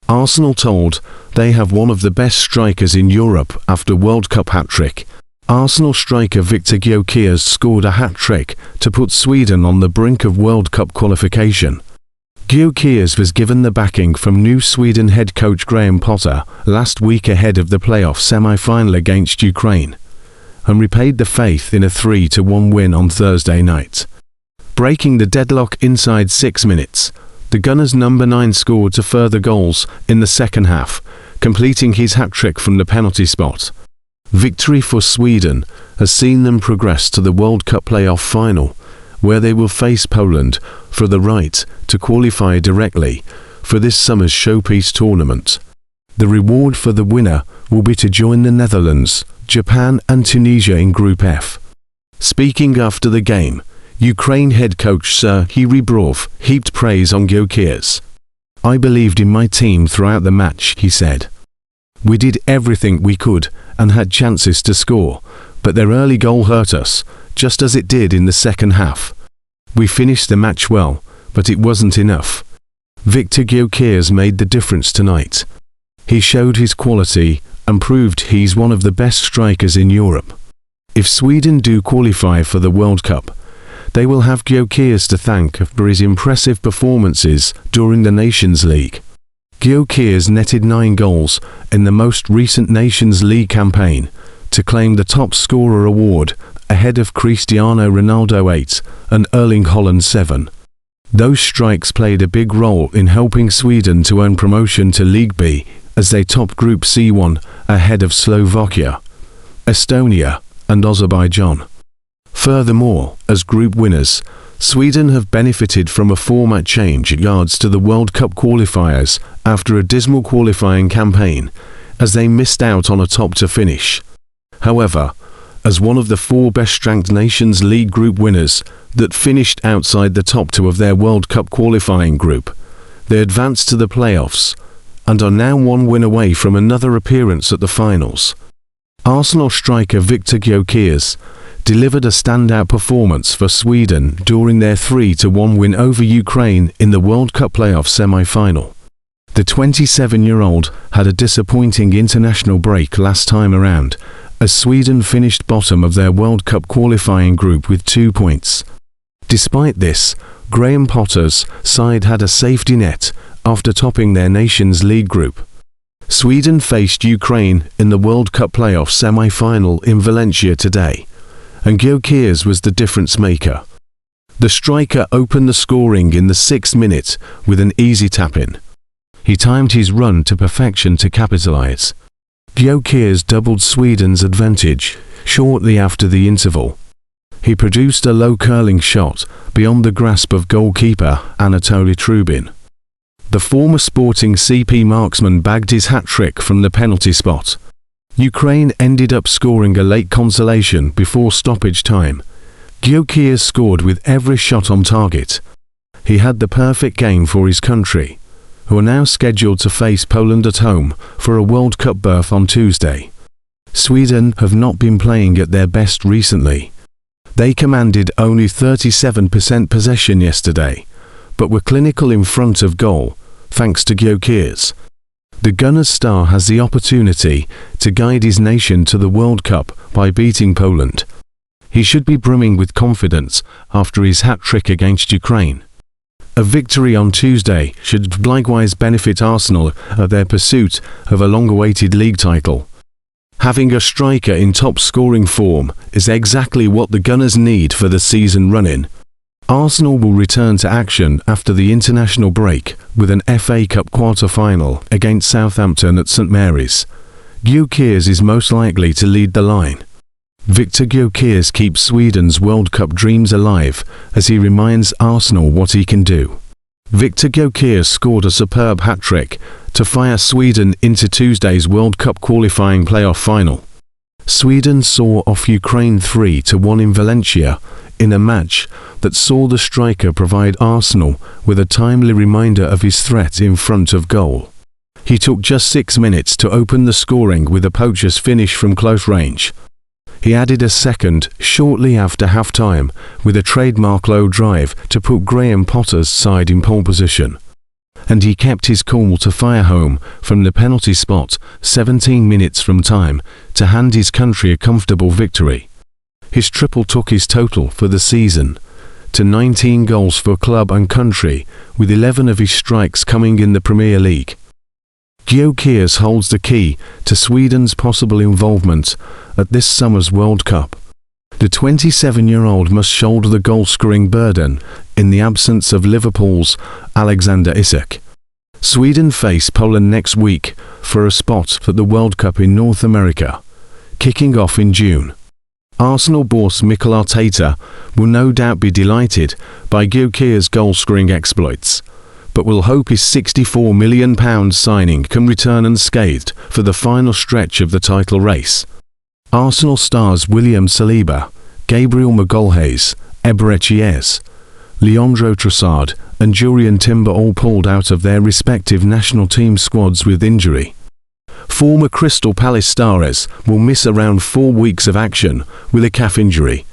Arsenal told they have one of the best strikers in Europe after World Cup hat-trick. Arsenal striker Viktor Gyokeres scored a hat-trick to put Sweden on the brink of World Cup qualification. Gyokeres was given the backing from new Sweden head coach Graham Potter last week ahead of the playoff semi-final against Ukraine, and repaid the faith in a 3-1 win on Thursday night. Breaking the deadlock inside 6 minutes, the Gunners' number 9 scored to further goals in the second half, completing his hat-trick from the penalty spot. Victory for Sweden has seen them progress to the World Cup playoff final, where they will face Poland for the right to qualify directly for this summer's showpiece tournament. The reward for the winner will be to join the Netherlands, Japan and Tunisia in Group F. Speaking after the game, Ukraine head coach Serhiy Rebrov heaped praise on Gyokeres. "I believed in my team throughout the match," he said. "We did everything we could and had chances to score, but their early goal hurt us, just as it did in the second half. We finished the match well, but it wasn't enough." Viktor Gyokeres made the difference tonight. He showed his quality and proved he's one of the best strikers in Europe. If Sweden do qualify for the World Cup, they will have Gyokeres to thank for his impressive performances during the Nations League. Gyokeres netted 9 goals in the most recent Nations League campaign to claim the top scorer award ahead of Cristiano Ronaldo 8 and Erling Haaland 7. Those strikes played a big role in helping Sweden to earn promotion to League B as they top Group C1 ahead of Slovakia, Estonia and Azerbaijan. Furthermore, as group winners, Sweden have benefited from a format change in regards to the World Cup qualifiers after a dismal qualifying campaign, as they missed out on a top to finish. However, as one of the 4 best-ranked Nations League group winners that finished outside the top 2 of their World Cup qualifying group, they advanced to the playoffs and are now 1 win away from another appearance at the finals. Arsenal striker Viktor Gyokeres delivered a standout performance for Sweden during their 3-1 win over Ukraine in the World Cup playoff semi-final. The 27-year-old had a disappointing international break last time around, as Sweden finished bottom of their World Cup qualifying group with 2 points. Despite this, Graham Potter's side had a safety net after topping their Nations League group. Sweden faced Ukraine in the World Cup playoff semi-final in Valencia today, and Gyokeres was the difference maker. The striker opened the scoring in the 6th minute with an easy tap-in. He timed his run to perfection to capitalise. Gyokeres doubled Sweden's advantage shortly after the interval. He produced a low-curling shot beyond the grasp of goalkeeper Anatoly Trubin. The former Sporting CP marksman bagged his hat-trick from the penalty spot. Ukraine ended up scoring a late consolation before stoppage time. Gyokeres scored with every shot on target. He had the perfect game for his country, who are now scheduled to face Poland at home for a World Cup berth on Tuesday. Sweden have not been playing at their best recently. They commanded only 37% possession yesterday, but were clinical in front of goal, thanks to Gyokeres. The Gunners' star has the opportunity to guide his nation to the World Cup by beating Poland. He should be brimming with confidence after his hat-trick against Ukraine. A victory on Tuesday should likewise benefit Arsenal at their pursuit of a long-awaited league title. Having a striker in top-scoring form is exactly what the Gunners need for the season run-in. Arsenal will return to action after the international break with an FA Cup quarter-final against Southampton at St Mary's. Gyokeres is most likely to lead the line. Viktor Gyokeres keeps Sweden's World Cup dreams alive as he reminds Arsenal what he can do. Viktor Gyokeres scored a superb hat-trick to fire Sweden into Tuesday's World Cup qualifying playoff final. Sweden saw off Ukraine 3-1 in Valencia in a match that saw the striker provide Arsenal with a timely reminder of his threat in front of goal. He took just 6 minutes to open the scoring with a poacher's finish from close range. He added a second shortly after half-time with a trademark low drive to put Graham Potter's side in pole position. and he kept his cool to fire home from the penalty spot 17 minutes from time to hand his country a comfortable victory. His triple took his total for the season to 19 goals for club and country, with 11 of his strikes coming in the Premier League. Gyokeres holds the key to Sweden's possible involvement at this summer's World Cup. The 27-year-old must shoulder the goal-scoring burden in the absence of Liverpool's Alexander Isak. Sweden face Poland next week for a spot at the World Cup in North America, kicking off in June. Arsenal boss Mikel Arteta will no doubt be delighted by Gyokeres' goal-scoring exploits, but will hope his £64 million signing can return unscathed for the final stretch of the title race. Arsenal stars William Saliba, Gabriel Magalhaes, Gyokeres, Leandro Trossard and Jurrien Timber all pulled out of their respective national team squads with injury. Former Crystal Palace stars will miss around 4 weeks of action with a calf injury.